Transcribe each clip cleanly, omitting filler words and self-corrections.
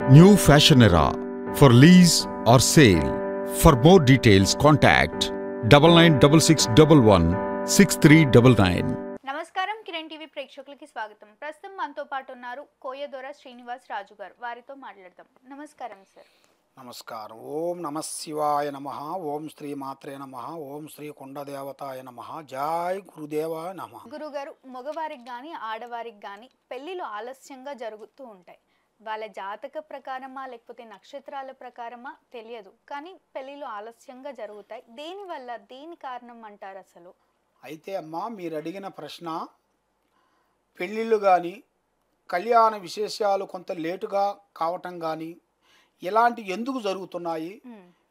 New Fashion Era for lease or sale. For more details, contact 9966116399. నమస్కారం Kiran TV ప్రేక్షకులకి స్వాగతం. ప్రస్తుతం మనతో పాటు ఉన్నారు కోయదొర శ్రీనివాస్ రాజు గారు. వారితో మాట్లాడదాం. నమస్కారం సార్. నమస్కారం. ఓం నమ శివాయ నమ. ఓం శ్రీ మాత్రే నమ. ఓం శ్రీ కొండదేవతాయ నమ. జై గురుదేవాయ నమ. గురుగారు, మగవారికి కానీ ఆడవారికి కానీ పెళ్ళిళ్ళు ఆలస్యంగా జరుగుతూ ఉంటాయి. వాళ్ళ జాతక ప్రకారమా లేకపోతే నక్షత్రాల ప్రకారమా తెలియదు, కానీ పెళ్ళిళ్ళు ఆలస్యంగా జరుగుతాయి. దేనివల్ల, దేని కారణం అంటారు అసలు? అయితే అమ్మా, మీరు అడిగిన ప్రశ్న, పెళ్ళిళ్ళు కానీ కళ్యాణ విశేషాలు కొంత లేటుగా కావటం కానీ ఇలాంటి ఎందుకు జరుగుతున్నాయి,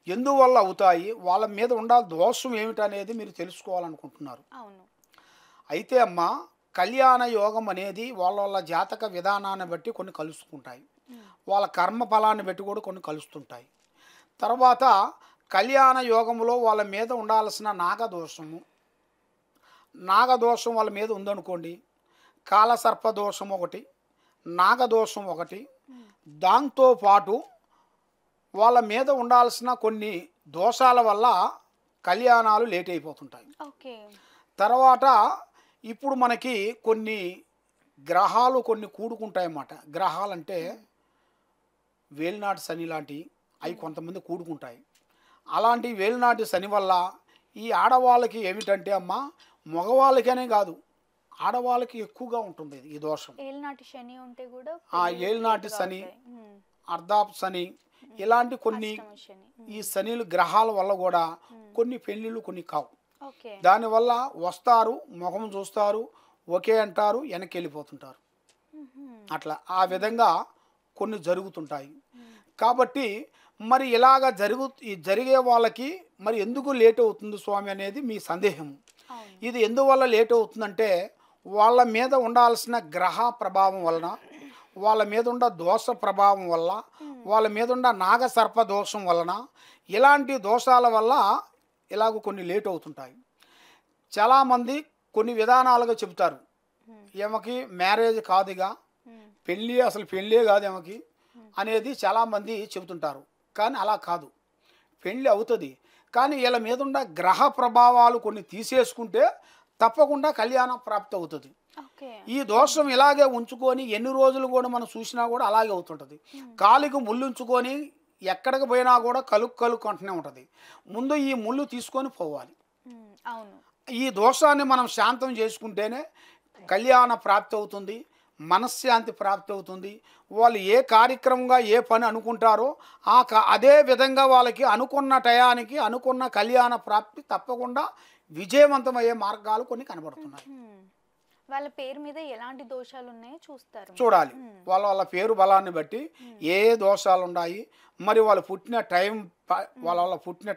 ఎందువల్ల అవుతాయి, వాళ్ళ మీద ఉండాలి దోషం ఏమిటనేది మీరు తెలుసుకోవాలనుకుంటున్నారు. అవును. అయితే అమ్మా, కళ్యాణ యోగం అనేది వాళ్ళ జాతక విధానాన్ని బట్టి కొన్ని కలుసుకుంటాయి, వాళ్ళ కర్మ ఫలాన్ని బట్టి కూడా కొన్ని కలుస్తుంటాయి. తర్వాత కళ్యాణ యోగంలో వాళ్ళ మీద ఉండాల్సిన నాగదోషం వాళ్ళ మీద ఉందనుకోండి, కాలసర్పదోషం ఒకటి, నాగదోషం ఒకటి, దాంతోపాటు వాళ్ళ మీద ఉండాల్సిన కొన్ని దోషాల వల్ల కళ్యాణాలు లేట్ అయిపోతుంటాయి. తర్వాత ఇప్పుడు మనకి కొన్ని గ్రహాలు కొన్ని కూడుకుంటాయి అన్నమాట. గ్రహాలంటే వేలినాటి శని లాంటివి అవి కొంతమంది కూడుకుంటాయి. అలాంటి వేలినాటి శని వల్ల ఈ ఆడవాళ్ళకి ఏమిటంటే అమ్మా, మగవాళ్ళకనే కాదు ఆడవాళ్ళకి ఎక్కువగా ఉంటుంది ఈ దోషం. ఏలినాటి శని ఉంటే కూడా ఏలినాటి శని, అర్ధాప్ శని, ఇలాంటి కొన్ని ఈ శనిలు గ్రహాల వల్ల కూడా కొన్ని పెళ్ళిళ్ళు కొన్ని కావు. దానివల్ల వస్తారు, ముఖం చూస్తారు, ఓకే అంటారు, వెనక్కి వెళ్ళిపోతుంటారు. అట్లా ఆ విధంగా కొన్ని జరుగుతుంటాయి. కాబట్టి మరి ఇలాగ జరిగే వాళ్ళకి మరి ఎందుకు లేట్ అవుతుంది స్వామి అనేది మీ సందేహం. ఇది ఎందువల్ల లేట్ అవుతుందంటే, వాళ్ళ మీద ఉండాల్సిన గ్రహ ప్రభావం వలన, వాళ్ళ మీద ఉన్న దోష ప్రభావం వల్ల, వాళ్ళ మీద ఉన్న నాగసర్ప దోషం వలన, ఇలాంటి దోషాల వల్ల ఇలాగ కొన్ని లేట్ అవుతుంటాయి. చాలామంది కొన్ని విధానాలుగా చెబుతారు, ఈమెకి మ్యారేజ్ కాదుగా, అసలు పెళ్ళే కాదు ఈమెకి అనేది చాలామంది చెబుతుంటారు. కానీ అలా కాదు, పెళ్ళి అవుతుంది. కానీ వీళ్ళ మీద ఉన్న గ్రహ ప్రభావాలు కొన్ని తీసేసుకుంటే తప్పకుండా కళ్యాణ ప్రాప్తి అవుతుంది. ఈ దోషం ఇలాగే ఉంచుకొని ఎన్ని రోజులు కూడా మనం చూసినా కూడా అలాగే అవుతుంటుంది. కాలికి ముళ్ళు ఉంచుకొని ఎక్కడికి పోయినా కూడా కలుక్కు అంటూనే ఉంటుంది. ముందు ఈ ముళ్ళు తీసుకొని పోవాలి. ఈ దోషాన్ని మనం శాంతం చేసుకుంటేనే కళ్యాణ ప్రాప్తి అవుతుంది, మనశ్శాంతి ప్రాప్తి అవుతుంది. వాళ్ళు ఏ కార్యక్రమంగా ఏ పని అనుకుంటారో అదే విధంగా వాళ్ళకి అనుకున్న టయానికి అనుకున్న కళ్యాణ ప్రాప్తి తప్పకుండా విజయవంతమయ్యే మార్గాలు కొన్ని కనబడుతున్నాయి. వాళ్ళ పేరు మీద ఎలాంటి దోషాలు ఉన్నాయో చూడాలి. వాళ్ళ పేరు బలాన్ని బట్టి ఏ దోషాలు ఉన్నాయి, మరి వాళ్ళు పుట్టిన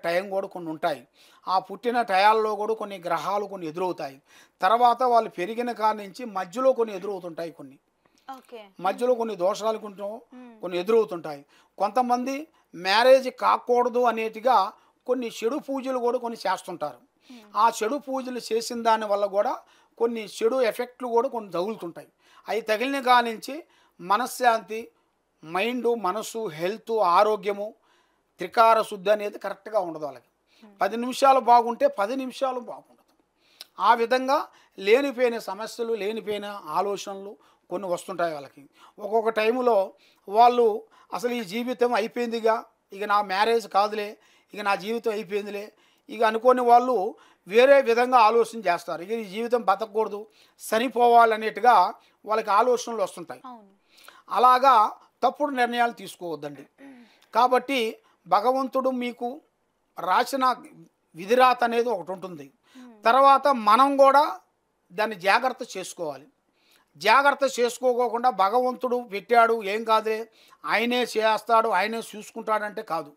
టైం కూడా కొన్ని ఉంటాయి. ఆ పుట్టిన టయాల్లో కూడా కొన్ని గ్రహాలు కొన్ని ఎదురవుతాయి. తర్వాత వాళ్ళు పెరిగిన కాడి నుంచి మధ్యలో కొన్ని ఎదురవుతుంటాయి. మధ్యలో కొన్ని దోషాలు కొన్ని ఎదురవుతుంటాయి. కొంతమంది మ్యారేజ్ కాకూడదు అనేటిగా కొన్ని చెడు పూజలు కూడా కొన్ని చేస్తుంటారు. ఆ చెడు పూజలు చేసిన దాని వల్ల కూడా కొన్ని చెడు ఎఫెక్ట్లు కూడా కొన్ని తగులుతుంటాయి. అవి తగిలిన కాడి నుంచి మనశ్శాంతి, మైండు, మనసు, హెల్త్, ఆరోగ్యము, త్రికార శుద్ధి అనేది కరెక్ట్గా ఉండదు. వాళ్ళకి 10 నిమిషాలు బాగుంటే 10 నిమిషాలు బాగుండదు. ఆ విధంగా లేనిపోయిన సమస్యలు, లేనిపోయిన ఆలోచనలు కొన్ని వస్తుంటాయి వాళ్ళకి. ఒక్కొక్క టైంలో వాళ్ళు అసలు ఈ జీవితం అయిపోయిందిగా, ఇక నా మ్యారేజ్ కాదులే, ఇక నా జీవితం అయిపోయిందిలే, ఇక అనుకోని వాళ్ళు వేరే విధంగా ఆలోచన చేస్తారు. ఇక ఈ జీవితం బతకూడదు, చనిపోవాలనేట్టుగా వాళ్ళకి ఆలోచనలు వస్తుంటాయి. అలాగా తప్పుడు నిర్ణయాలు తీసుకోవద్దండి. కాబట్టి భగవంతుడు మీకు రాసిన విధిరాత అనేది ఒకటి ఉంటుంది. తర్వాత మనం కూడా దాన్ని జాగ్రత్త చేసుకోవాలి. జాగ్రత్త చేసుకోకుండా భగవంతుడు పెట్టాడు, ఏం కాదే, ఆయనే చేస్తాడు, ఆయనే చూసుకుంటాడంటే కాదు.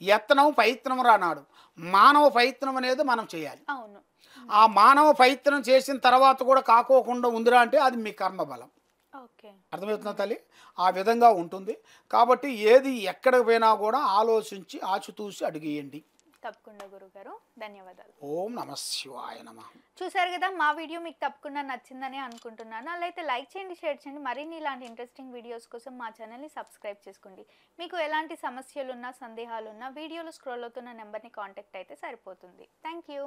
యత్నం ప్రయత్నం రానాడు. మానవ ప్రయత్నం అనేది మనం చేయాలి. ఆ మానవ ప్రయత్నం చేసిన తర్వాత కూడా కాకోకుండా ఉందిరా అంటే అది మీ కర్మబలం. అర్థమవుతుందా తల్లి? ఆ విధంగా ఉంటుంది. కాబట్టి ఏది ఎక్కడికి పోయినా కూడా ఆలోచించి ఆచితూసి అడిగేయండి. తప్పకుండా గురుగారు. ధన్యవాదాలు. ఓం నమ శివాయ నమ. చూసారు కదా, మా వీడియో మీకు తప్పకుండా నచ్చిందని అనుకుంటున్నాను. అలా అయితే లైక్ చేయండి, షేర్ చేయండి. మరిన్ని ఇలాంటి ఇంట్రెస్టింగ్ వీడియోస్ కోసం మా ఛానల్ని సబ్స్క్రైబ్ చేసుకోండి. మీకు ఎలాంటి సమస్యలున్నా సందేహాలున్నా వీడియోలో స్క్రోల్ అవుతున్న నెంబర్ని కాంటాక్ట్ అయితే సరిపోతుంది. Thank you.